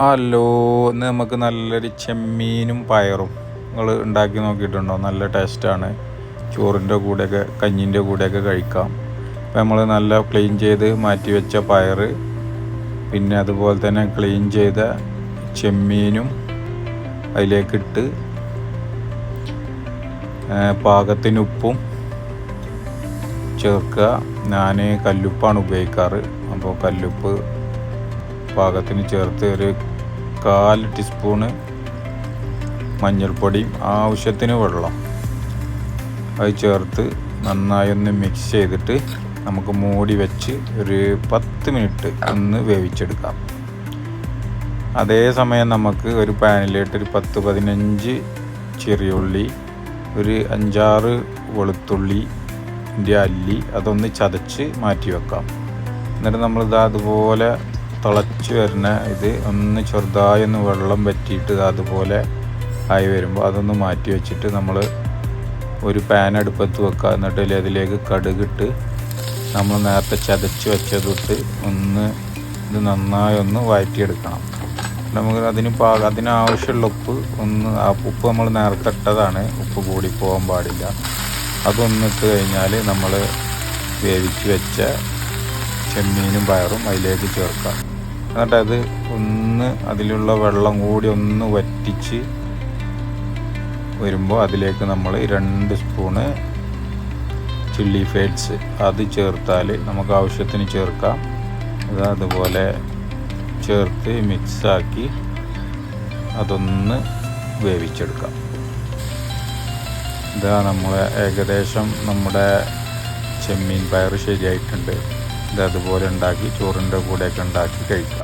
Hello, ഇന്ന് നമുക്ക് നല്ലൊരു ചെമ്മീനും പയറും നിങ്ങൾ ഉണ്ടാക്കി നോക്കിയിട്ടുണ്ടോ? നല്ല ടേസ്റ്റാണ്. ചോറിൻ്റെ കൂടെയൊക്കെ കഞ്ഞീൻ്റെ കൂടെയൊക്കെ കഴിക്കാം. അപ്പോൾ നമ്മൾ നല്ല ക്ലീൻ ചെയ്ത് മാറ്റി വെച്ച പയർ, പിന്നെ അതുപോലെ തന്നെ ക്ലീൻ ചെയ്ത ചെമ്മീനും അതിലേക്കിട്ട് പാകത്തിന് ഉപ്പും ചേർക്കുക. ഞാൻ കല്ലുപ്പാണ് ഉപയോഗിക്കാറ്. അപ്പോൾ കല്ലുപ്പ് പാകത്തിന് ചേർത്ത് ഒരു 1/4 ടീസ്പൂണ് മഞ്ഞൾപ്പൊടിയും ആവശ്യത്തിന് വെള്ളം അത് ചേർത്ത് നന്നായി ഒന്ന് മിക്സ് ചെയ്തിട്ട് നമുക്ക് മൂടി വെച്ച് ഒരു 10 മിനിറ്റ് ഒന്ന് വേവിച്ചെടുക്കാം. അതേസമയം നമുക്ക് ഒരു പാനിലേക്ക് ഒരു 10-15 ചെറിയുള്ളി, ഒരു 5-6 വെളുത്തുള്ളിൻ്റെ അല്ലി അതൊന്ന് ചതച്ച് മാറ്റി വെക്കാം. എന്നിട്ട് നമ്മളിത് അതുപോലെ തിളച്ച് വരുന്ന ഇത് ഒന്ന് ചെറുതായി ഒന്ന് വെള്ളം വറ്റിയിട്ട് അതുപോലെ ആയി വരുമ്പോൾ അതൊന്ന് മാറ്റി വെച്ചിട്ട് നമ്മൾ ഒരു പാൻ അടുപ്പത്ത് വെക്കുക. എന്നിട്ട് അതിലേക്ക് കടുകിട്ട് നമ്മൾ നേരത്തെ ചതച്ച് വെച്ചതിട്ട് ഒന്ന് ഇത് നന്നായി ഒന്ന് വഴറ്റിയെടുക്കണം. നമുക്ക് അതിനാവശ്യമുള്ള ഉപ്പ് ഉപ്പ് നമ്മൾ നേരത്തെ ഇട്ടതാണ്. ഉപ്പ് കൂടി പോകാൻ പാടില്ല. അതൊന്നിട്ട് കഴിഞ്ഞാൽ നമ്മൾ വേവിച്ച് വെച്ച ചെമ്മീനും പയറും അതിലേക്ക് ചേർക്കാം. എന്നിട്ട് അത് ഒന്ന് അതിലുള്ള വെള്ളം കൂടി ഒന്ന് വറ്റിച്ച് വരുമ്പോൾ അതിലേക്ക് നമ്മൾ 2 സ്പൂണ് ചില്ലി ഫ്ലേക്സ് അത് ചേർത്താൽ നമുക്ക് ആവശ്യത്തിന് ചേർക്കാം. അതുപോലെ ചേർത്ത് മിക്സാക്കി അതൊന്ന് വേവിച്ചെടുക്കാം. നമ്മൾ ഏകദേശം നമ്മുടെ ചെമ്മീൻ പയർ ശരിയായിട്ടുണ്ട്. അതുപോലെ ഉണ്ടാക്കി ചോറിൻ്റെ കൂടെയൊക്കെ ഉണ്ടാക്കി കഴിക്കാം.